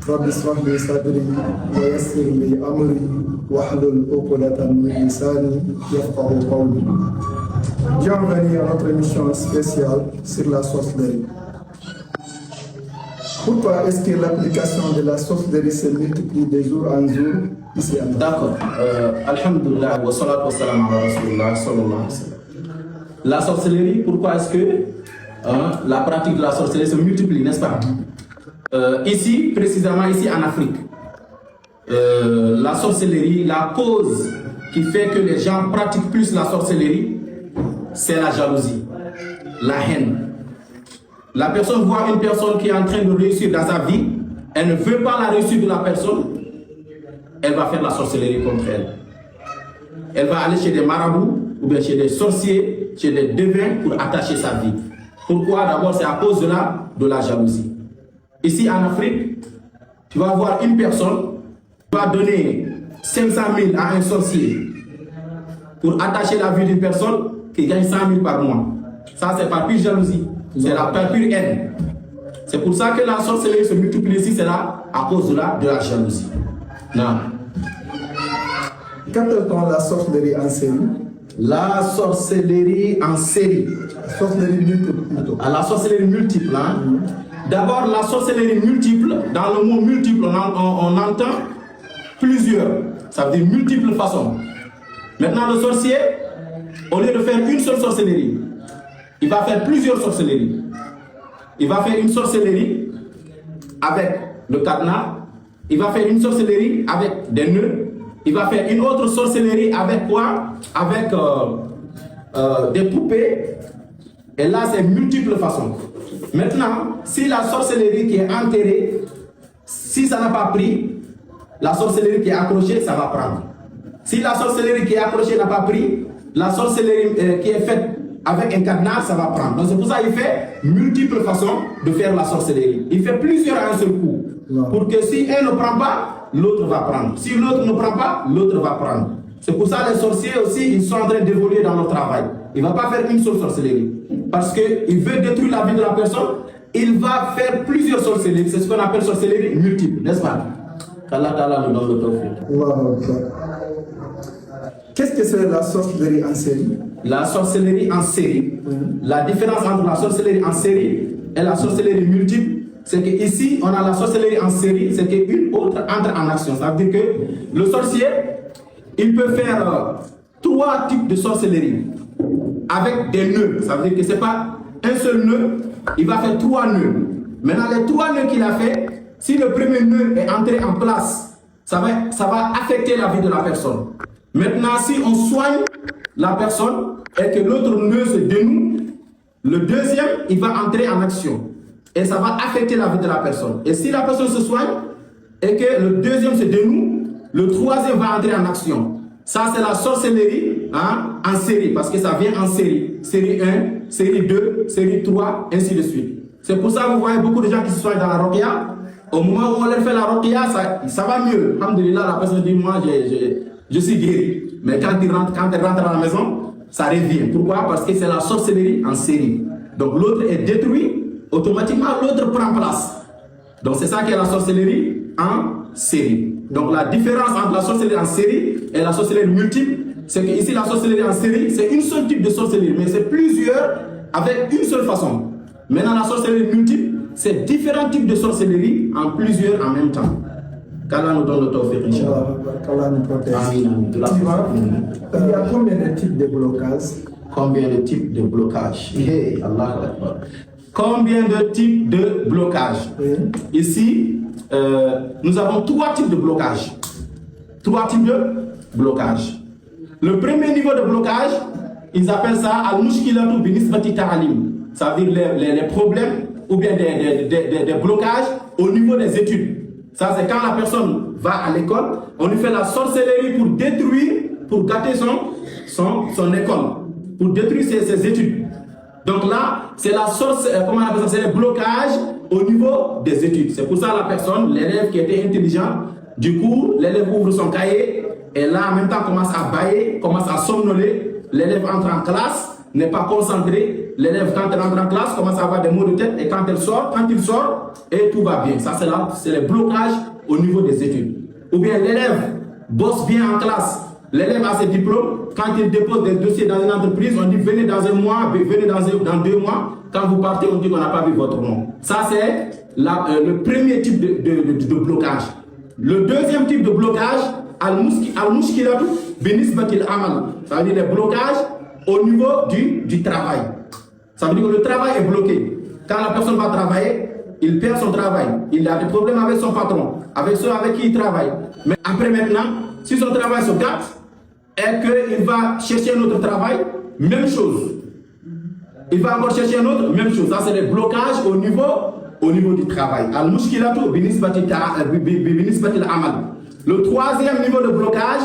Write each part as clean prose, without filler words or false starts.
رب اشرح لي صدري ويسر لي أمري واحلل عقدة من لساني يفقهوا قولي. Bienvenue à notre émission spéciale sur la sorcellerie. Pourquoi est-ce que l'application de la sorcellerie se multiplie de jour en jour ici à Dakar? D'accord. Alhamdulillah, wa salatu wa salam ala rasulullah sallallahu alayhi wa sallam. La sorcellerie, pourquoi est-ce que la pratique de la sorcellerie se multiplie, n'est-ce pas? Ici, précisément ici en Afrique, la sorcellerie, la cause qui fait que les gens pratiquent plus la sorcellerie, c'est la jalousie, la haine. La personne voit une personne qui est en train de réussir dans sa vie, elle ne veut pas la réussite de la personne, elle va faire la sorcellerie contre elle. Elle va aller chez des marabouts, ou bien chez des sorciers, chez des devins pour attacher sa vie. Pourquoi? D'abord, c'est à cause de la jalousie. Ici en Afrique, tu vas voir une personne qui va donner 500 000 à un sorcier pour attacher la vie d'une personne qui gagne 100 000 par mois. Ça, c'est par pure jalousie. C'est la pure haine. C'est pour ça que la sorcellerie se multiplie ici, c'est là à cause de la jalousie. Non. Qu'appelle-t-on la sorcellerie en série? La sorcellerie en série. Sorcellerie multiple plutôt. La sorcellerie multiple. Hein? D'abord, la sorcellerie multiple, dans le mot multiple, on entend plusieurs. Ça veut dire multiples façons. Maintenant, le sorcier, au lieu de faire une seule sorcellerie, il va faire plusieurs sorcelleries. Il va faire une sorcellerie avec le cadenas. Il va faire une sorcellerie avec des nœuds. Il va faire une autre sorcellerie avec quoi? Avec des poupées. Et là, c'est multiples façons. Maintenant, si la sorcellerie qui est enterrée, si ça n'a pas pris, la sorcellerie qui est accrochée, ça va prendre. Si la sorcellerie qui est accrochée n'a pas pris, la sorcellerie qui est faite avec un cadenas, ça va prendre. Donc c'est pour ça qu'il fait multiples façons de faire la sorcellerie. Il fait plusieurs à un seul coup. Pour que si un ne prend pas, l'autre va prendre. Si l'autre ne prend pas, l'autre va prendre. C'est pour ça que les sorciers aussi, ils sont en train d'évoluer dans leur travail. Il ne va pas faire une seule sorcellerie. Parce qu'il veut détruire la vie de la personne, il va faire plusieurs sorcelleries. C'est ce qu'on appelle sorcellerie multiple, n'est-ce pas? Qu'Allah Ta'ala nous donne le tawfiq. Qu'est-ce que c'est la sorcellerie en série? La sorcellerie en série, la différence entre la sorcellerie en série et la sorcellerie multiple, c'est qu'ici, on a la sorcellerie en série, c'est qu'une autre entre en action. Ça veut dire que le sorcier, il peut faire 3 types de sorcellerie avec des nœuds. Ça veut dire que ce n'est pas un seul nœud, il va faire 3 nœuds. Maintenant, les 3 nœuds qu'il a fait, si le premier nœud est entré en place, ça va affecter la vie de la personne. Maintenant, si on soigne la personne et que l'autre nœud se dénoue, le deuxième, il va entrer en action. Et ça va affecter la vie de la personne. Et si la personne se soigne et que le deuxième se dénoue, le troisième va entrer en action. Ça, c'est la sorcellerie en série, parce que ça vient en série. Série 1, série 2, série 3, ainsi de suite. C'est pour ça que vous voyez beaucoup de gens qui se soignent dans la ruqya. Au moment où on leur fait la ruqya, ça va mieux. Alhamdulillah, la personne dit, moi, je suis guéri. Mais quand elle rentre à la maison, ça revient. Pourquoi? Parce que c'est la sorcellerie en série. Donc l'autre est détruit, automatiquement l'autre prend place. Donc c'est ça qui est la sorcellerie en série. Donc la différence entre la sorcellerie en série et la sorcellerie multiple, c'est qu'ici la sorcellerie en série, c'est une seule type de sorcellerie, mais c'est plusieurs avec une seule façon. Maintenant la sorcellerie multiple, c'est différents types de sorcellerie en plusieurs en même temps. Qu'Allah nous donne le tawfiq, Inch'Allah. Qu'Allah nous protège. Amin. Il y a combien de types de blocages? Combien de types de blocages? Hey, Allah Akbar. Combien de types de blocages? Ici, nous avons 3 types de blocages. 3 types de blocages. Le premier niveau de blocage, ils appellent ça al-mushkilatu binisbati ta'alim. Ça veut dire les problèmes ou bien des blocages au niveau des études. Ça, c'est quand la personne va à l'école, on lui fait la sorcellerie pour détruire, pour gâter son école, pour détruire ses études. Donc là, c'est la comment on appelle ça? C'est le blocage au niveau des études. C'est pour ça la personne, l'élève qui était intelligent, du coup, l'élève ouvre son cahier et là, en même temps, commence à bâiller, commence à somnoler. L'élève entre en classe, n'est pas concentré. L'élève, quand elle entre en classe, commence à avoir des maux de tête et quand il sort, et tout va bien. Ça, c'est les blocages au niveau des études. Ou bien l'élève bosse bien en classe. L'élève a ses diplômes. Quand il dépose des dossiers dans une entreprise, on dit venez dans un mois, venez dans 2 mois. Quand vous partez, on dit qu'on n'a pas vu votre nom. Ça, c'est le premier type de blocage. Le deuxième type de blocage, al-mushkilatu binisbatil amal. Ça veut dire les blocages au niveau du travail. Ça veut dire que le travail est bloqué. Quand la personne va travailler, il perd son travail. Il a des problèmes avec son patron, avec ceux avec qui il travaille. Mais après maintenant, si son travail se gâte et qu'il va chercher un autre travail, même chose. Il va encore chercher un autre, même chose. Ça, c'est les blocages au niveau du travail. Al-mushkilatu binisbatil amal. Le troisième niveau de blocage,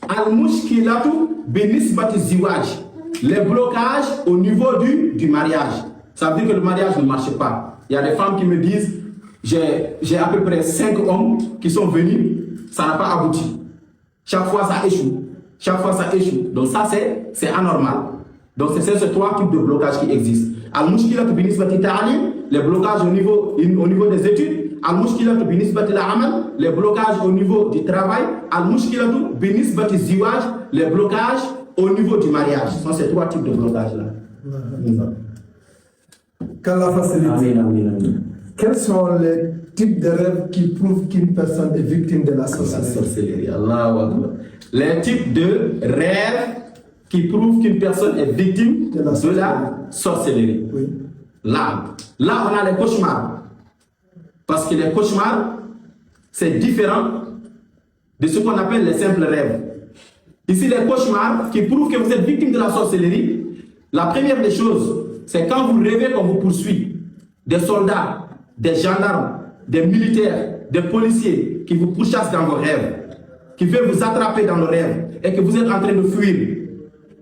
al-mushkilatu binisbatil ziwaj. Les blocages au niveau du mariage. Ça veut dire que le mariage ne marche pas. Il y a des femmes qui me disent, j'ai à peu près 5 hommes qui sont venus, ça n'a pas abouti. Chaque fois ça échoue. Chaque fois ça échoue. Donc ça c'est anormal. Donc c'est ces 3 types de blocages qui existent. Al-mushkilatu binisbati ta'alim, les blocages au niveau des études. Al-mushkilatu binisbati al-amal, les blocages au niveau du travail. Al-mushkilatu binisbati ziwaj, les blocages au niveau du mariage. Ce sont ces 3 types de blocages là. Qu'Allah facilite. Quels sont les types de rêves qui prouvent qu'une personne est victime de la sorcellerie? Allahu Akbar. Les types de rêves qui prouvent qu'une personne est victime de la sorcellerie. Oui. Là, on a les cauchemars. Parce que les cauchemars, c'est différent de ce qu'on appelle les simples rêves. Ici, les cauchemars qui prouvent que vous êtes victime de la sorcellerie, la première des choses, c'est quand vous rêvez qu'on vous poursuit. Des soldats, des gendarmes, des militaires, des policiers qui vous pourchassent dans vos rêves, qui veulent vous attraper dans le rêve et que vous êtes en train de fuir.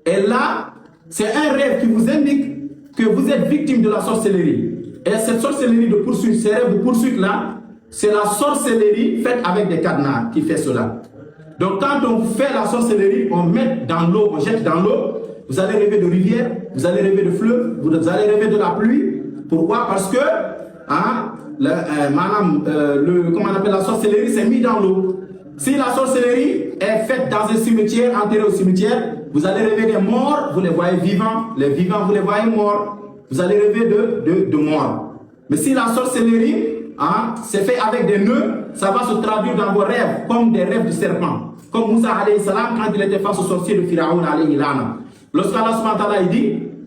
Et là, c'est un rêve qui vous indique que vous êtes victime de la sorcellerie. Et cette sorcellerie de poursuite, ces rêves de poursuite-là, c'est la sorcellerie faite avec des cadenas qui fait cela. Donc quand on fait la sorcellerie, on met dans l'eau, on jette dans l'eau, vous allez rêver de rivière, vous allez rêver de fleuve, vous allez rêver de la pluie. Pourquoi? Parce que comment on appelle la sorcellerie, c'est mis dans l'eau. Si la sorcellerie est faite dans un cimetière, enterrée au cimetière, vous allez rêver des morts, vous les voyez vivants, les vivants, vous les voyez morts. Vous allez rêver de morts. Mais si la sorcellerie c'est fait avec des nœuds, ça va se traduire dans vos rêves comme des rêves de serpent. Comme Moussa alayhi salam quand il était face au sorcier de Pharaon alayhi lana. Lorsqu'Allah subhanahu wa ta'ala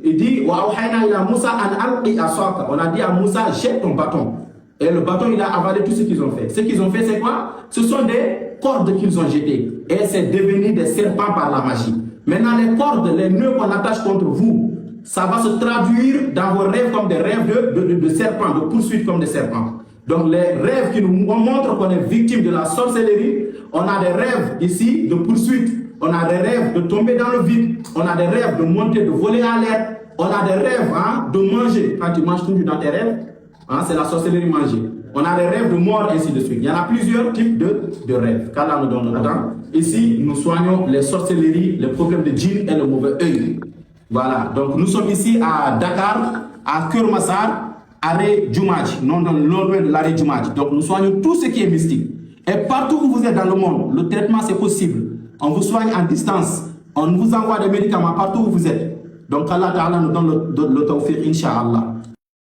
il dit wa awhayna ila Moussa an alqi asaka. On a dit à Moussa jette ton bâton. Et le bâton il a avalé tout ce qu'ils ont fait. Ce qu'ils ont fait c'est quoi? Ce sont des cordes qu'ils ont jetées. Et c'est devenu des serpents par la magie. Maintenant les cordes, les nœuds qu'on attache contre vous, ça va se traduire dans vos rêves comme des rêves de serpents, de poursuite comme des serpents. Donc les rêves qui nous montrent qu'on est victime de la sorcellerie, on a des rêves ici de poursuite, on a des rêves de tomber dans le vide, on a des rêves de monter, de voler à l'air, on a des rêves de manger. Quand tu manges toujours dans tes rêves, c'est la sorcellerie manger. On a des rêves de mort, ainsi de suite. Il y en a plusieurs types de rêves. Qu'Allah nous donne le temps. Ici, nous soignons les sorcelleries, les problèmes de djinn et le mauvais œil. Voilà, donc nous sommes ici à Dakar, à Kermassar, arrêt Djoumadj, non loin de l'arrêt Djoumadj. Donc nous soignons tout ce qui est mystique. Et partout où vous êtes dans le monde, le traitement c'est possible. On vous soigne en distance, on vous envoie des médicaments partout où vous êtes. Donc Allah Ta'ala nous donne le tawfiq, Inch'Allah.